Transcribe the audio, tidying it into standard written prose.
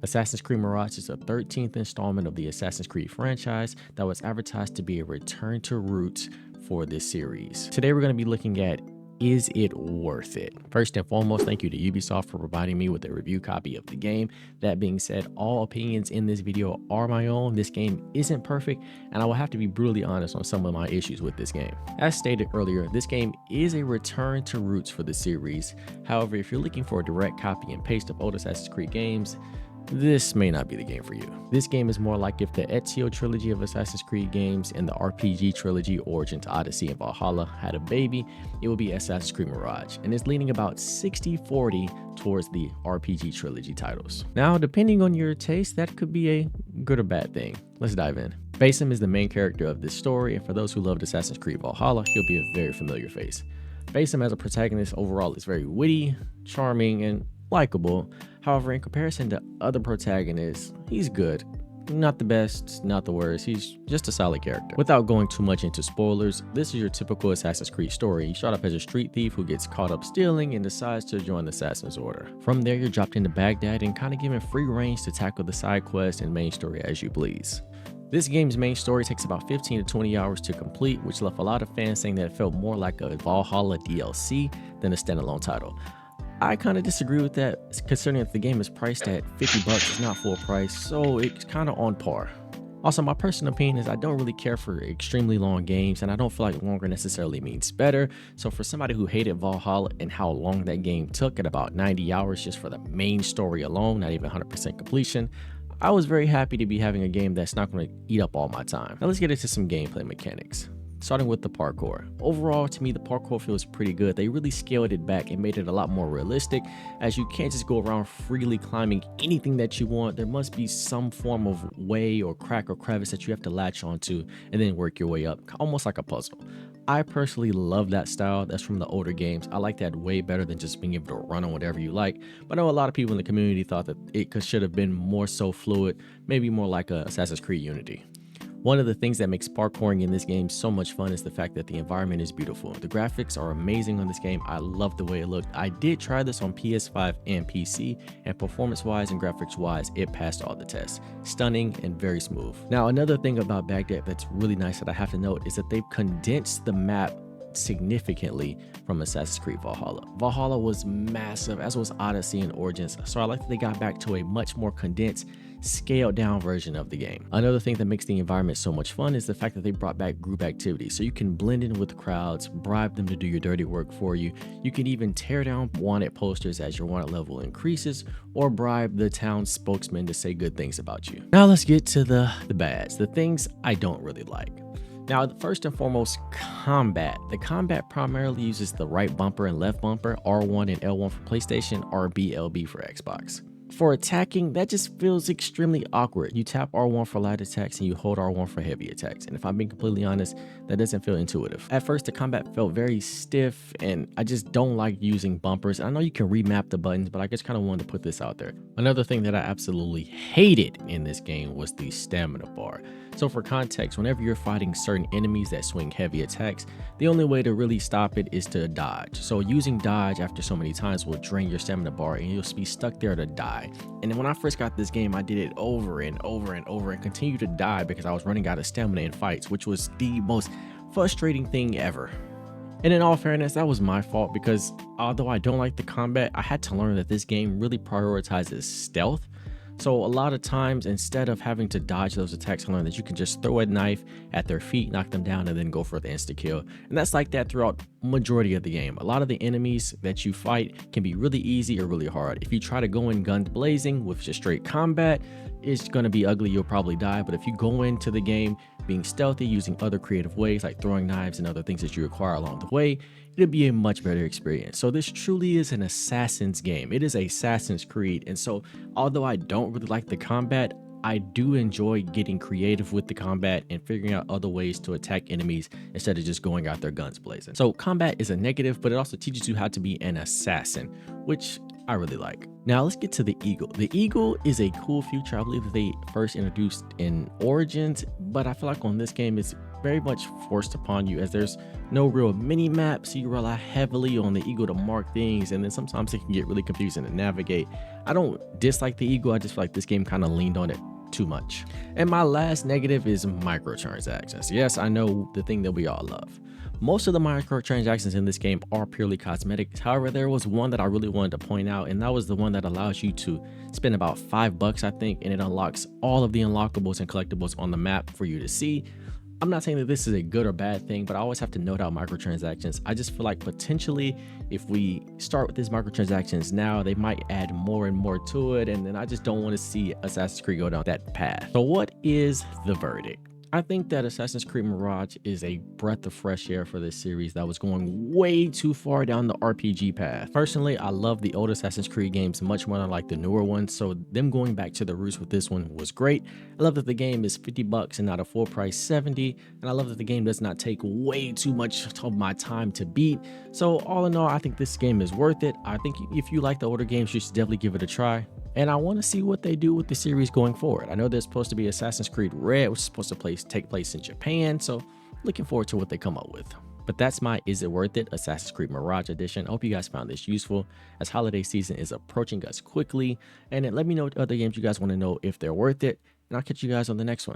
Assassin's Creed Mirage is the 13th installment of the Assassin's Creed franchise that was advertised to be a return to roots for this series. Today we're going to be looking at, is it worth it? First and foremost, thank you to Ubisoft for providing me with a review copy of the game. That being said, all opinions in this video are my own. This game isn't perfect, and I will have to be brutally honest on some of my issues with this game. As stated earlier, this game is a return to roots for the series. However, if you're looking for a direct copy and paste of old Assassin's Creed games, this may not be the game for you. This game is more like if the Ezio trilogy of Assassin's Creed games and the RPG trilogy Origins, Odyssey, and Valhalla had a baby, it would be Assassin's Creed Mirage, and it's leaning about 60-40 towards the RPG trilogy titles. Now, depending on your taste, that could be a good or bad thing. Let's dive in. Basim is the main character of this story, and for those who loved Assassin's Creed Valhalla, he'll be a very familiar face. Basim as a protagonist overall is very witty, charming, and likable. However, in comparison to other protagonists, he's good. Not the best, not the worst, he's just a solid character. Without going too much into spoilers, this is your typical Assassin's Creed story. You start off as a street thief who gets caught up stealing and decides to join the Assassin's Order. From there, you're dropped into Baghdad and kind of given free range to tackle the side quests and main story as you please. This game's main story takes about 15 to 20 hours to complete, which left a lot of fans saying that it felt more like a Valhalla DLC than a standalone title. I kind of disagree with that, considering that the game is priced at $50, it's not full price, so it's kind of on par. Also, my personal opinion is I don't really care for extremely long games, and I don't feel like longer necessarily means better. So for somebody who hated Valhalla and how long that game took at about 90 hours just for the main story alone, not even 100% completion, I was very happy to be having a game that's not going to eat up all my time. Now let's get into some gameplay mechanics. Starting with the parkour. Overall, to me, the parkour feels pretty good. They really scaled it back and made it a lot more realistic, as you can't just go around freely climbing anything that you want. There must be some form of way or crack or crevice that you have to latch onto and then work your way up, almost like a puzzle. I personally love that style. That's from the older games. I like that way better than just being able to run on whatever you like. But I know a lot of people in the community thought that it should have been more so fluid, maybe more like a Assassin's Creed Unity. One of the things that makes parkouring in this game so much fun is the fact that the environment is beautiful. The graphics are amazing on this game. I love the way it looked. I did try this on PS5 and PC, and performance-wise and graphics-wise, it passed all the tests. Stunning and very smooth. Now, another thing about Baghdad that's really nice that I have to note is that they've condensed the map significantly from Assassin's Creed Valhalla. Valhalla was massive, as was Odyssey and Origins, so I like that they got back to a much more condensed, scaled down version of the game. Another thing that makes the environment so much fun is the fact that they brought back group activities, so you can blend in with the crowds, bribe them to do your dirty work for you. You can even tear down wanted posters as your wanted level increases, or bribe the town spokesman to say good things about you. Now let's get to the bads, the things I don't really like. Now, first and foremost, combat. The combat primarily uses the right bumper and left bumper, R1 and L1 for PlayStation, RB, LB for Xbox. For attacking, that just feels extremely awkward. You tap R1 for light attacks and you hold R1 for heavy attacks. And if I'm being completely honest, that doesn't feel intuitive. At first, the combat felt very stiff, and I just don't like using bumpers. I know you can remap the buttons, but I just kind of wanted to put this out there. Another thing that I absolutely hated in this game was the stamina bar. So for context, whenever you're fighting certain enemies that swing heavy attacks, the only way to really stop it is to dodge. So using dodge after so many times will drain your stamina bar and you'll be stuck there to die. And then when I first got this game, I did it over and over and over and continued to die because I was running out of stamina in fights, which was the most frustrating thing ever. And in all fairness, that was my fault because although I don't like the combat, I had to learn that this game really prioritizes stealth. So a lot of times, instead of having to dodge those attacks, I learned that you can just throw a knife at their feet, knock them down, and then go for the insta kill. And that's like that throughout majority of the game. A lot of the enemies that you fight can be really easy or really hard. If you try to go in guns blazing with just straight combat, it's going to be ugly. You'll probably die. But if you go into the game being stealthy, using other creative ways like throwing knives and other things that you acquire along the way, it'll be a much better experience. So this truly is an Assassin's game. It is Assassin's Creed. And so although I don't really like the combat, I do enjoy getting creative with the combat and figuring out other ways to attack enemies instead of just going out there guns blazing. So combat is a negative, but it also teaches you how to be an assassin, which I really like. Now let's get to the Eagle. The Eagle is a cool feature. I believe that they first introduced in Origins, but I feel like on this game it's very much forced upon you as there's no real mini map, so you rely heavily on the Eagle to mark things, and then sometimes it can get really confusing to navigate. I don't dislike the Eagle, I just feel like this game kind of leaned on it too much. And my last negative is microtransactions. Yes, I know, the thing that we all love. Most of the microtransactions in this game are purely cosmetic. However, there was one that I really wanted to point out, and that was the one that allows you to spend about $5, I think, and it unlocks all of the unlockables and collectibles on the map for you to see. I'm not saying that this is a good or bad thing, but I always have to note out microtransactions. I just feel like potentially if we start with these microtransactions now, they might add more and more to it, and then I just don't want to see Assassin's Creed go down that path. So what is the verdict? I think that Assassin's Creed Mirage is a breath of fresh air for this series that was going way too far down the RPG path. Personally, I love the old Assassin's Creed games much more than I like the newer ones, so them going back to the roots with this one was great. I love that the game is $50 and not a full price 70, and I love that the game does not take way too much of my time to beat. So all in all, I think this game is worth it. I think if you like the older games, you should definitely give it a try. And I want to see what they do with the series going forward. I know there's supposed to be Assassin's Creed Red, which is supposed to take place in Japan, so looking forward to what they come up with. But that's my Is It Worth It Assassin's Creed Mirage edition. I hope you guys found this useful as holiday season is approaching us quickly. And then let me know what other games you guys want to know if they're worth it, and I'll catch you guys on the next one.